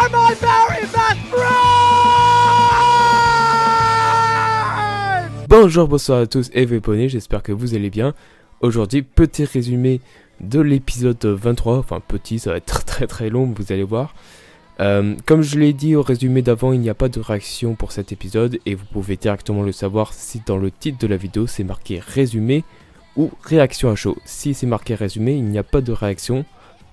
are my very best friends! Bonjour, bonsoir à tous et Vépone, j'espère que vous allez bien. Aujourd'hui, petit résumé de l'épisode 23, enfin petit, ça va être très long, vous allez voir. Comme je l'ai dit au résumé d'avant, il n'y a pas de réaction pour cet épisode et vous pouvez directement le savoir si dans le titre de la vidéo c'est marqué résumé ou réaction à chaud. Si c'est marqué résumé, il n'y a pas de réaction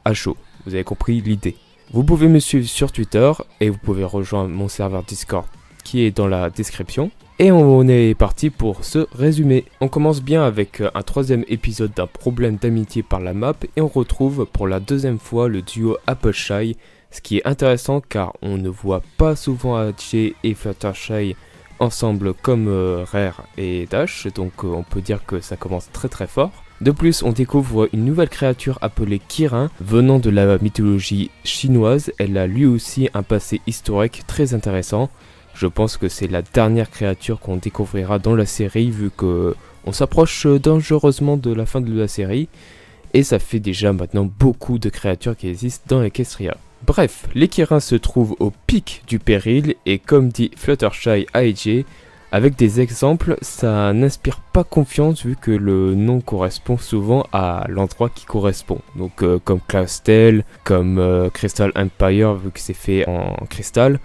à chaud. Vous avez compris l'idée. Vous pouvez me suivre sur Twitter et vous pouvez rejoindre mon serveur Discord qui est dans la description. Et on est parti pour ce résumé. On commence bien avec un troisième épisode d'un problème d'amitié par la map et on retrouve pour la deuxième fois le duo Appleshy. Ce qui est intéressant car on ne voit pas souvent Hatchet et Fluttershy ensemble comme Rare et Dash, donc on peut dire que ça commence très fort. De plus, on découvre une nouvelle créature appelée Kirin, venant de la mythologie chinoise. Elle a lui aussi un passé historique très intéressant. Je pense que c'est la dernière créature qu'on découvrira dans la série vu que on s'approche dangereusement de la fin de la série. Et ça fait déjà maintenant beaucoup de créatures qui existent dans Equestria. Bref, les Kirins se trouvent au pic du péril et comme dit Fluttershy à AJ, avec des exemples, ça n'inspire pas confiance vu que le nom correspond souvent à l'endroit qui correspond. Donc comme Cloudstelle, comme Crystal Empire vu que c'est fait en cristal,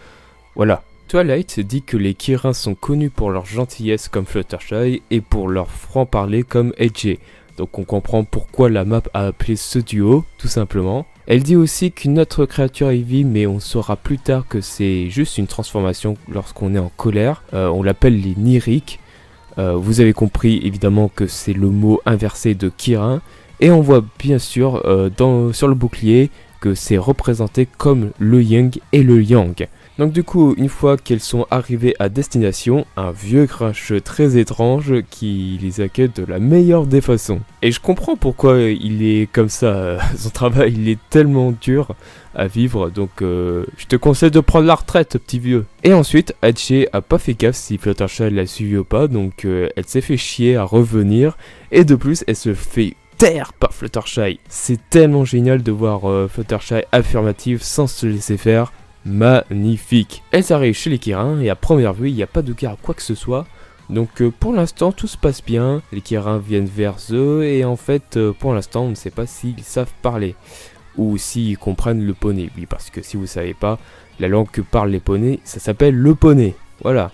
voilà. Twilight dit que les Kirins sont connus pour leur gentillesse comme Fluttershy et pour leur franc-parler comme AJ. Donc on comprend pourquoi la map a appelé ce duo, tout simplement. Elle dit aussi qu'une autre créature y vit, mais on saura plus tard que c'est juste une transformation lorsqu'on est en colère. On l'appelle les Nyriques. Vous avez compris évidemment que c'est le mot inversé de Kirin. Et on voit bien sûr sur le bouclier que c'est représenté comme le Yin et le Yang. Donc du coup, une fois qu'elles sont arrivées à destination, un vieux grincheux très étrange qui les accueille de la meilleure des façons. Et je comprends pourquoi il est comme ça, son travail il est tellement dur à vivre, donc je te conseille de prendre la retraite petit vieux. Et ensuite, Hatchet a pas fait gaffe si Fluttershy l'a suivi ou pas, donc elle s'est fait chier à revenir, et de plus elle se fait taire par Fluttershy. C'est tellement génial de voir Fluttershy affirmative sans se laisser faire. Magnifique. Elles arrivent chez les Kirins et à première vue il n'y a pas de garde quoi que ce soit. Donc pour l'instant tout se passe bien. Les Kirins viennent vers eux et en fait pour l'instant on ne sait pas s'ils savent parler. Ou s'ils comprennent le poney. Oui parce que si vous ne savez pas, la langue que parlent les poneys ça s'appelle le poney. Voilà.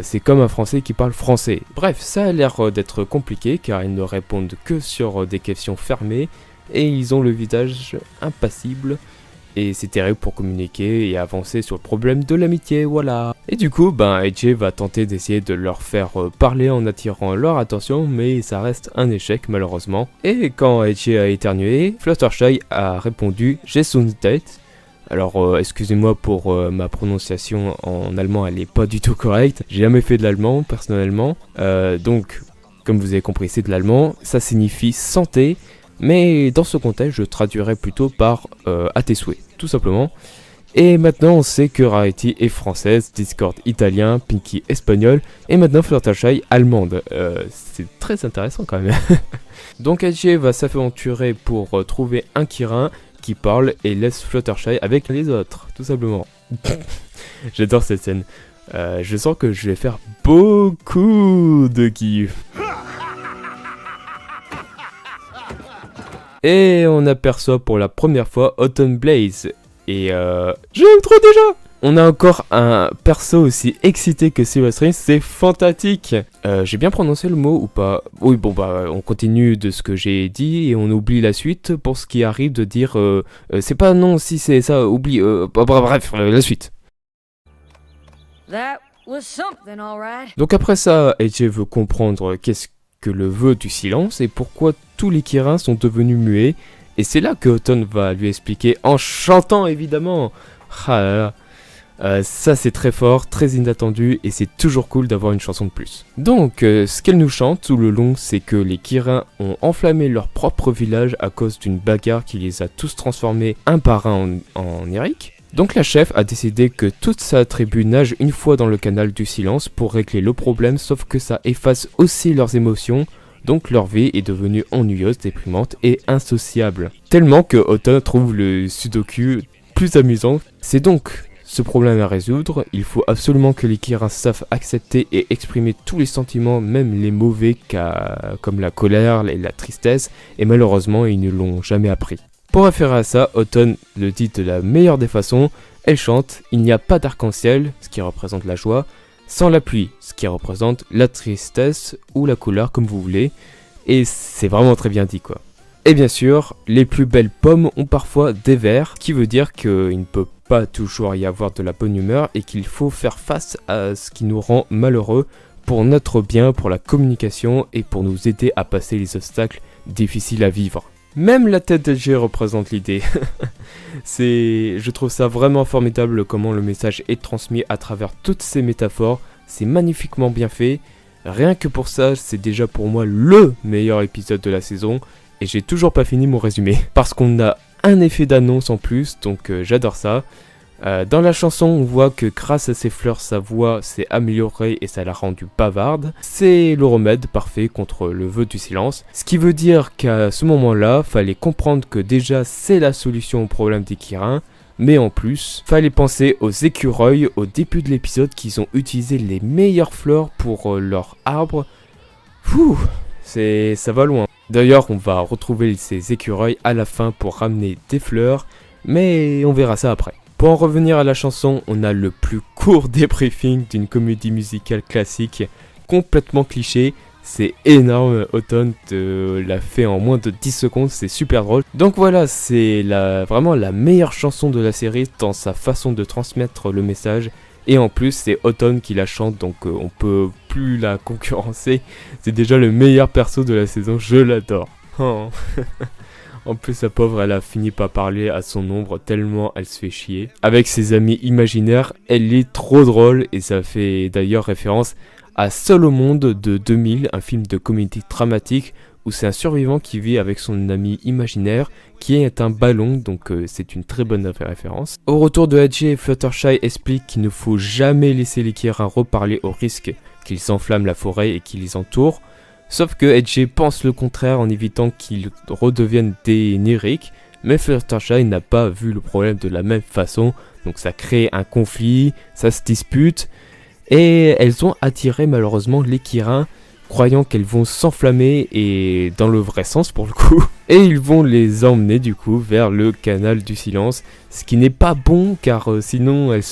C'est comme un français qui parle français. Bref, ça a l'air d'être compliqué car ils ne répondent que sur des questions fermées. Et ils ont le visage impassible. Et c'est terrible pour communiquer et avancer sur le problème de l'amitié, voilà. Et du coup, AJ va tenter d'essayer de leur faire parler en attirant leur attention, mais ça reste un échec malheureusement. Et quand AJ a éternué, Fluttershy a répondu « Gesundheit ». Alors excusez-moi pour ma prononciation en allemand, elle est pas du tout correcte. J'ai jamais fait de l'allemand personnellement, donc comme vous avez compris c'est de l'allemand, ça signifie santé. Mais dans ce contexte, je traduirais plutôt par à tes souhaits, tout simplement. Et maintenant, on sait que Rarity est française, Discord italien, Pinky espagnol, et maintenant Fluttershy allemande. C'est très intéressant quand même. Donc AJ va s'aventurer pour trouver un Kirin qui parle et laisse Fluttershy avec les autres, tout simplement. J'adore cette scène. Je sens que je vais faire beaucoup de kiff. Et on aperçoit pour la première fois Autumn Blaze. Et j'aime trop déjà. On a encore un perso aussi excité que Silverstream, c'est fantastique. J'ai bien prononcé le mot ou pas? Oui bon on continue de ce que j'ai dit et on oublie la suite pour ce qui arrive de dire c'est pas non si c'est ça, oublie, bref la suite. That was something, all right. Donc après ça, AJ veut comprendre qu'est-ce que le vœu du silence et pourquoi tous les Kirins sont devenus muets. Et c'est là que Autumn va lui expliquer en chantant évidemment. Ah là là. Ça c'est très fort, très inattendu et c'est toujours cool d'avoir une chanson de plus. Donc ce qu'elle nous chante tout le long c'est que les Kirins ont enflammé leur propre village à cause d'une bagarre qui les a tous transformés un par un en Eric. Donc la chef a décidé que toute sa tribu nage une fois dans le canal du silence pour régler le problème, sauf que ça efface aussi leurs émotions, donc leur vie est devenue ennuyeuse, déprimante et insociable. Tellement que Autumn trouve le sudoku plus amusant. C'est donc ce problème à résoudre. Il faut absolument que les Kirins savent accepter et exprimer tous les sentiments, même les mauvais, comme la colère et la tristesse, et malheureusement ils ne l'ont jamais appris. Pour référer à ça, Autumn le dit de la meilleure des façons. Elle chante « Il n'y a pas d'arc-en-ciel », ce qui représente la joie, sans la pluie, ce qui représente la tristesse ou la couleur, comme vous voulez. Et c'est vraiment très bien dit, quoi. Et bien sûr, les plus belles pommes ont parfois des vers, qui veut dire qu'il ne peut pas toujours y avoir de la bonne humeur et qu'il faut faire face à ce qui nous rend malheureux pour notre bien, pour la communication et pour nous aider à passer les obstacles difficiles à vivre. Même la tête d'LG représente l'idée. Je trouve ça vraiment formidable comment le message est transmis à travers toutes ces métaphores. C'est magnifiquement bien fait. Rien que pour ça, c'est déjà pour moi le meilleur épisode de la saison. Et j'ai toujours pas fini mon résumé. Parce qu'on a un effet d'annonce en plus, donc j'adore ça. Dans la chanson, on voit que grâce à ces fleurs, sa voix s'est améliorée et ça l'a rendue bavarde. C'est le remède parfait contre le vœu du silence. Ce qui veut dire qu'à ce moment-là, fallait comprendre que déjà c'est la solution au problème des Kirins. Mais en plus, fallait penser aux écureuils au début de l'épisode qu'ils ont utilisé les meilleures fleurs pour leur arbre. Ça va loin. D'ailleurs, on va retrouver ces écureuils à la fin pour ramener des fleurs, mais on verra ça après. Pour en revenir à la chanson, on a le plus court débriefing d'une comédie musicale classique, complètement cliché. C'est énorme, Autumn l'a fait en moins de 10 secondes, c'est super drôle. Donc voilà, c'est vraiment la meilleure chanson de la série dans sa façon de transmettre le message. Et en plus, c'est Autumn qui la chante, donc on peut plus la concurrencer. C'est déjà le meilleur perso de la saison, je l'adore. Oh. En plus, la pauvre, elle a fini par parler à son ombre tellement elle se fait chier. Avec ses amis imaginaires, elle est trop drôle et ça fait d'ailleurs référence à Seul au monde de 2000, un film de comédie dramatique où c'est un survivant qui vit avec son ami imaginaire qui est un ballon, donc c'est une très bonne référence. Au retour de Edgy, Fluttershy explique qu'il ne faut jamais laisser les Kirins reparler au risque qu'ils enflamment la forêt et qu'ils les entourent. Sauf que Edgy pense le contraire en évitant qu'ils redeviennent des Nyric, mais Fluttershy n'a pas vu le problème de la même façon, donc ça crée un conflit, ça se dispute, et elles ont attiré malheureusement les Kirins, croyant qu'elles vont s'enflammer, et dans le vrai sens pour le coup, et ils vont les emmener du coup vers le canal du silence, ce qui n'est pas bon car sinon elles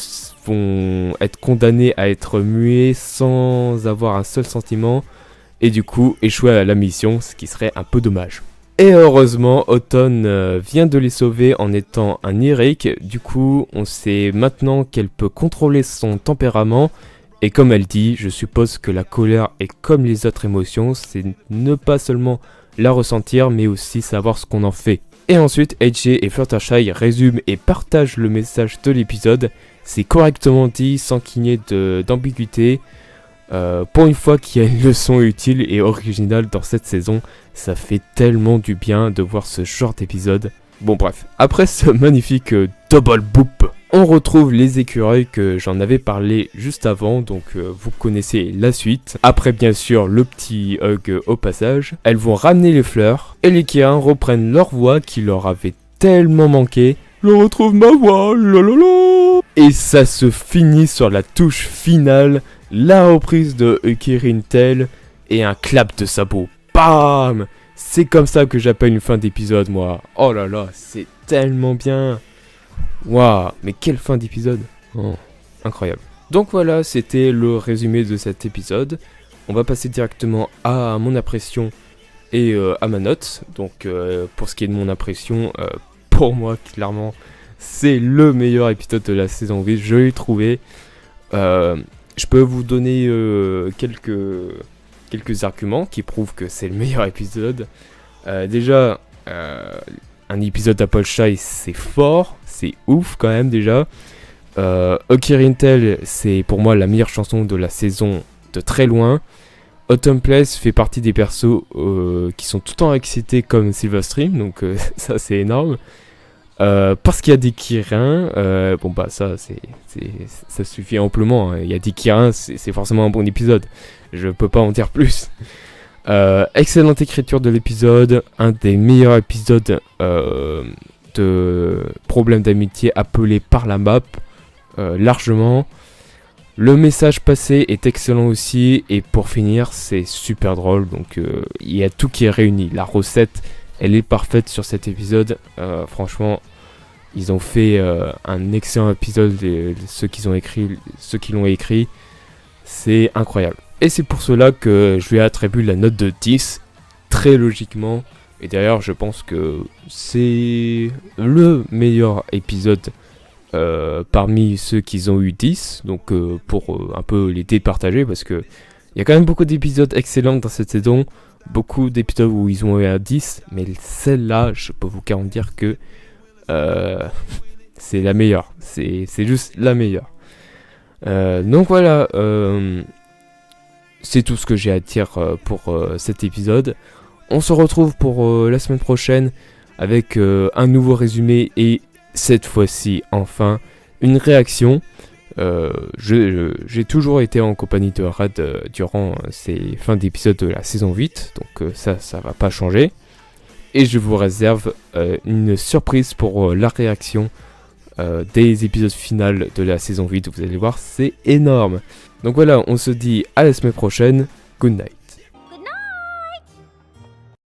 vont être condamnées à être muées sans avoir un seul sentiment, et du coup échouer à la mission, ce qui serait un peu dommage. Et heureusement, Autumn vient de les sauver en étant un Nyric, du coup on sait maintenant qu'elle peut contrôler son tempérament, et comme elle dit, je suppose que la colère est comme les autres émotions, c'est ne pas seulement la ressentir, mais aussi savoir ce qu'on en fait. Et ensuite, AJ et Fluttershy résument et partagent le message de l'épisode, c'est correctement dit sans qu'il y ait d'ambiguïté. Pour une fois qu'il y a une leçon utile et originale dans cette saison, ça fait tellement du bien de voir ce genre d'épisode. Bon bref, après ce magnifique double boop, on retrouve les écureuils que j'en avais parlé juste avant, donc vous connaissez la suite. Après bien sûr le petit hug au passage, elles vont ramener les fleurs et les Kirins reprennent leur voix qui leur avait tellement manqué. Je retrouve ma voix, lalala. Et ça se finit sur la touche finale, la reprise de Kirin Tel et un clap de sabot. Bam! C'est comme ça que j'appelle une fin d'épisode, moi. Oh là là, c'est tellement bien. Waouh, mais quelle fin d'épisode. Oh, incroyable. Donc voilà, c'était le résumé de cet épisode. On va passer directement à mon impression et à ma note. Donc pour ce qui est de mon impression, pour moi, clairement, c'est le meilleur épisode de la saison 8. Je l'ai trouvé. Je peux vous donner quelques arguments qui prouvent que c'est le meilleur épisode. Déjà, un épisode d'Apple Shy, c'est fort, c'est ouf quand même déjà. Kirin Tel, c'est pour moi la meilleure chanson de la saison de très loin. Autumn Place fait partie des persos qui sont tout le temps excités comme Silverstream, donc ça c'est énorme. Parce qu'il y a des Kirins, bon bah ça suffit amplement, hein. Il y a des Kirins, c'est forcément un bon épisode, je peux pas en dire plus. Excellente écriture de l'épisode, un des meilleurs épisodes de problème d'amitié appelé par la map largement. Le message passé est excellent aussi, et pour finir, c'est super drôle, donc il y a tout qui est réuni. La recette, elle est parfaite sur cet épisode, franchement, ils ont fait un excellent épisode, ceux qui l'ont écrit, c'est incroyable. Et c'est pour cela que je lui attribue la note de 10, très logiquement, et d'ailleurs je pense que c'est le meilleur épisode parmi ceux qui ont eu 10, donc pour un peu les départager, parce que il y a quand même beaucoup d'épisodes excellents dans cette saison, beaucoup d'épisodes où ils ont eu un 10, mais celle-là, je peux vous garantir que c'est la meilleure, c'est juste la meilleure. Donc voilà, c'est tout ce que j'ai à dire pour cet épisode. On se retrouve pour la semaine prochaine avec un nouveau résumé et cette fois-ci, enfin, une réaction. J'ai toujours été en compagnie de Rad durant ces fins d'épisode de la saison 8, donc ça va pas changer. Et je vous réserve une surprise pour la réaction des épisodes finaux de la saison 8. Vous allez voir, c'est énorme. Donc voilà, on se dit à la semaine prochaine. Good night.